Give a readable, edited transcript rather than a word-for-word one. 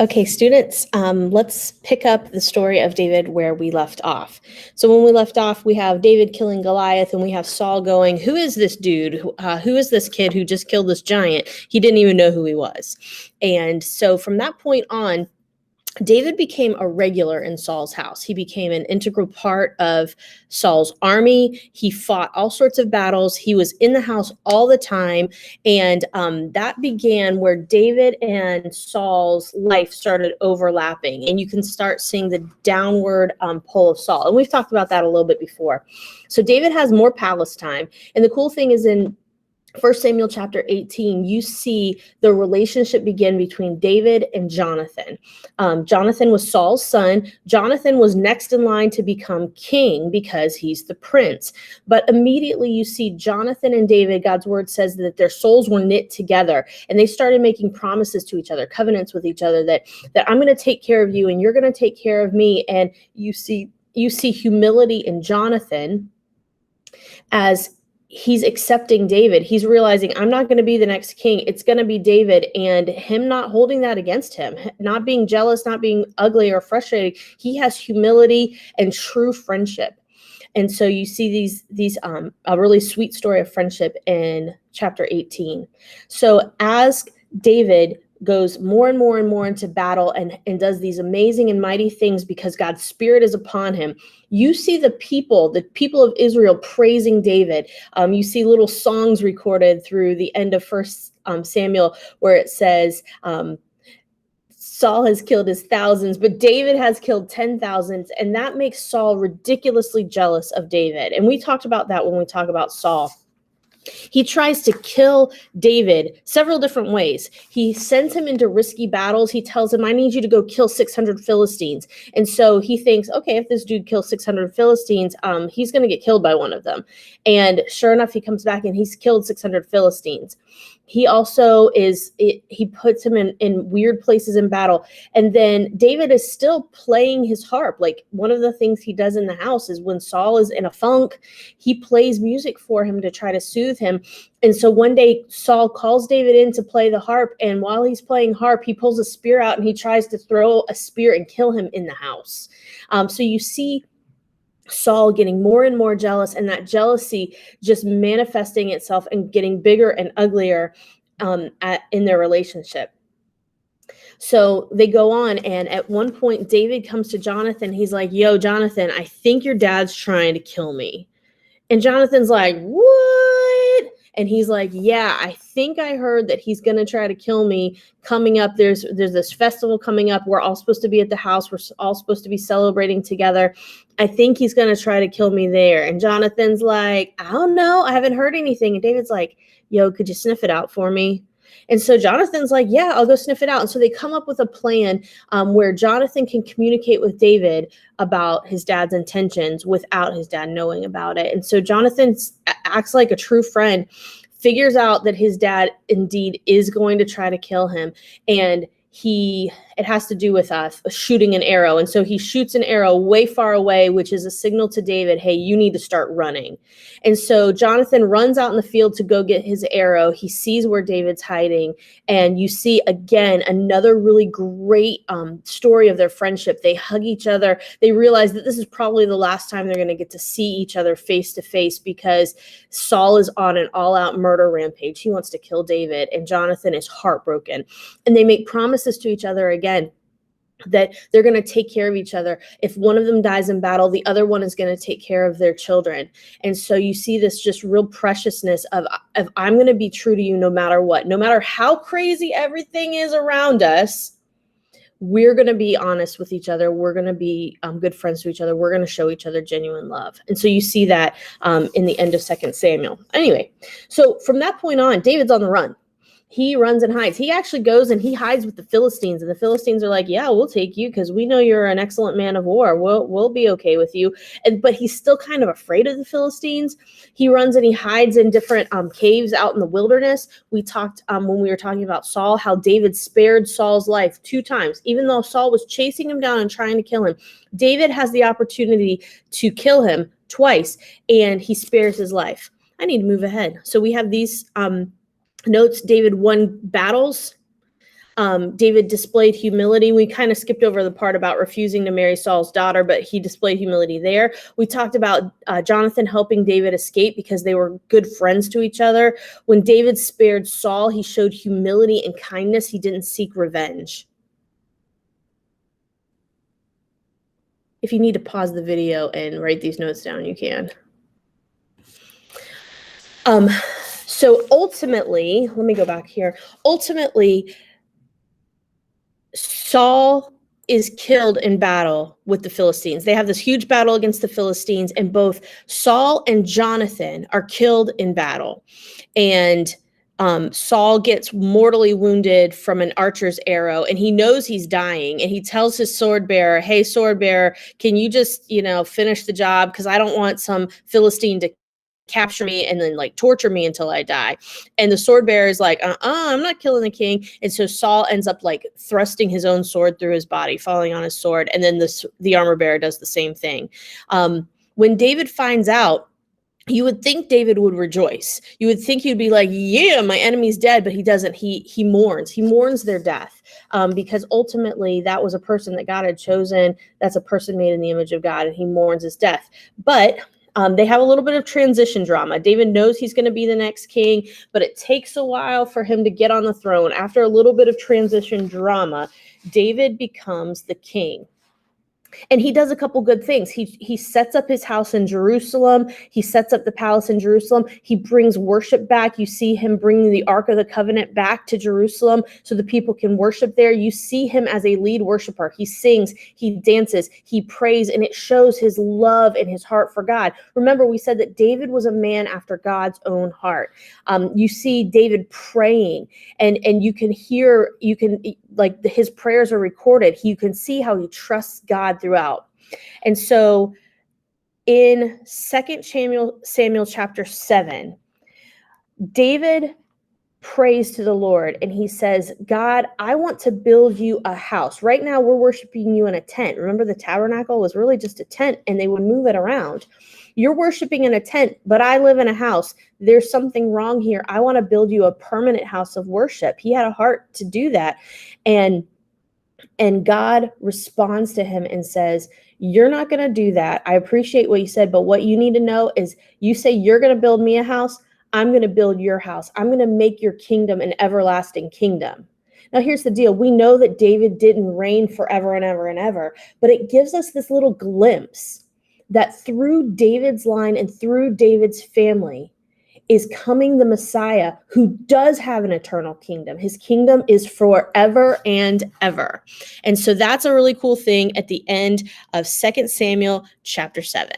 Okay, students, let's pick up the story of David where we left off. So when we left off, we have David killing Goliath, and we have Saul going, who is this dude? Who is this kid who just killed this giant? He didn't even know who he was. And so from that point on, David became a regular in Saul's house. He became an integral part of Saul's army. He fought all sorts of battles. He was in the house all the time. And that began where David and Saul's life started overlapping. And you can start seeing the downward pull of Saul. And we've talked about that a little bit before. So David has more palace time. And the cool thing is in 1 Samuel chapter 18, you see the relationship begin between David and Jonathan. Jonathan was Saul's son. Jonathan was next in line to become king because he's the prince. But immediately you see Jonathan and David, God's word says that their souls were knit together and they started making promises to each other, covenants with each other that I'm going to take care of you and you're going to take care of me. And you see humility in Jonathan as he's accepting David. He's realizing I'm not going to be the next king. It's going to be David, and him not holding that against him, not being jealous, not being ugly or frustrated. He has humility and true friendship. And so you see these a really sweet story of friendship in chapter 18. So as David goes more and more and more into battle and does these amazing and mighty things because God's spirit is upon him, you see the people of Israel praising David. You see little songs recorded through the end of 1 Samuel where it says, Saul has killed his thousands, but David has killed 10,000s. And that makes Saul ridiculously jealous of David. And we talked about that when we talk about Saul. He tries to kill David several different ways. He sends him into risky battles. He tells him, I need you to go kill 600 Philistines. And so he thinks, okay, if this dude kills 600 Philistines, he's going to get killed by one of them. And sure enough, he comes back and he's killed 600 Philistines. He also he puts him in weird places in battle. And then David is still playing his harp. Like one of the things he does in the house is when Saul is in a funk, he plays music for him to try to soothe him. And so one day Saul calls David in to play the harp. And while he's playing harp, he pulls a spear out and he tries to throw a spear and kill him in the house. So you see Saul getting more and more jealous, and that jealousy just manifesting itself and getting bigger and uglier in their relationship. So they go on, and at one point, David comes to Jonathan. He's like, yo, Jonathan, I think your dad's trying to kill me. And Jonathan's like, what? And he's like, yeah, I think I heard that he's going to try to kill me coming up. There's this festival coming up. We're all supposed to be at the house. We're all supposed to be celebrating together. I think he's going to try to kill me there. And Jonathan's like, I don't know. I haven't heard anything. And David's like, yo, could you sniff it out for me? And so Jonathan's like, yeah, I'll go sniff it out. And so they come up with a plan where Jonathan can communicate with David about his dad's intentions without his dad knowing about it. And so Jonathan acts like a true friend, figures out that his dad indeed is going to try to kill him. And it has to do with shooting an arrow. And so he shoots an arrow way far away, which is a signal to David, hey, you need to start running. And so Jonathan runs out in the field to go get his arrow. He sees where David's hiding. And you see, again, another really great story of their friendship. They hug each other. They realize that this is probably the last time they're going to get to see each other face to face because Saul is on an all-out murder rampage. He wants to kill David, and Jonathan is heartbroken. And they make promises to each other again that they're going to take care of each other. If one of them dies in battle, the other one is going to take care of their children. And so you see this just real preciousness of I'm going to be true to you no matter what. No matter how crazy everything is around us, we're going to be honest with each other. We're going to be good friends to each other. We're going to show each other genuine love. And so you see that in the end of 2 Samuel. Anyway, so from that point on, David's on the run. He runs and hides. He actually goes and he hides with the Philistines. And the Philistines are like, yeah, we'll take you because we know you're an excellent man of war. We'll be okay with you. But he's still kind of afraid of the Philistines. He runs and he hides in different caves out in the wilderness. We talked when we were talking about Saul, how David spared Saul's life 2 times. Even though Saul was chasing him down and trying to kill him, David has the opportunity to kill him twice, and he spares his life. I need to move ahead. So we have these notes. David won battles. David displayed humility. We kind of skipped over the part about refusing to marry Saul's daughter, but he displayed humility there. We talked about Jonathan helping David escape because they were good friends to each other. When David spared Saul, he showed humility and kindness. He didn't seek revenge. If you need to pause the video and write these notes down, you can. So ultimately, let me go back here. Ultimately, Saul is killed in battle with the Philistines. They have this huge battle against the Philistines, and both Saul and Jonathan are killed in battle. And Saul gets mortally wounded from an archer's arrow, and he knows he's dying. And he tells his sword bearer, "Hey, sword bearer, can you just, finish the job? Because I don't want some Philistine to capture me and then like torture me until I die." And the sword bearer is like, I'm not killing the king. And so Saul ends up like thrusting his own sword through his body, falling on his sword. And then the armor bearer does the same thing. When David finds out, you would think David would rejoice. You would think he'd be like, yeah, my enemy's dead, but he doesn't. He mourns. He mourns their death because ultimately that was a person that God had chosen. That's a person made in the image of God, and he mourns his death. But they have a little bit of transition drama. David knows he's going to be the next king, but it takes a while for him to get on the throne. After a little bit of transition drama, David becomes the king. And he does a couple good things. He sets up his house in Jerusalem. He sets up the palace in Jerusalem. He brings worship back. You see him bringing the Ark of the Covenant back to Jerusalem so the people can worship there. You see him as a lead worshiper. He sings, he dances, he prays, and it shows his love and his heart for God. Remember, we said that David was a man after God's own heart. You see David praying, and you can hear, like his prayers are recorded. You can see how he trusts God throughout. And so in 2 Samuel chapter 7, David prays to the Lord and he says, God, I want to build you a house. Right now we're worshiping you in a tent. Remember, the tabernacle was really just a tent and they would move it around. You're worshiping in a tent, but I live in a house. There's something wrong here. I want to build you a permanent house of worship. He had a heart to do that. And God responds to him and says, you're not going to do that. I appreciate what you said, but what you need to know is you say you're going to build me a house. I'm going to build your house. I'm going to make your kingdom an everlasting kingdom. Now, here's the deal. We know that David didn't reign forever and ever and ever, but it gives us this little glimpse that through David's line and through David's family is coming the Messiah who does have an eternal kingdom. His kingdom is forever and ever. And so that's a really cool thing at the end of 2 Samuel chapter 7.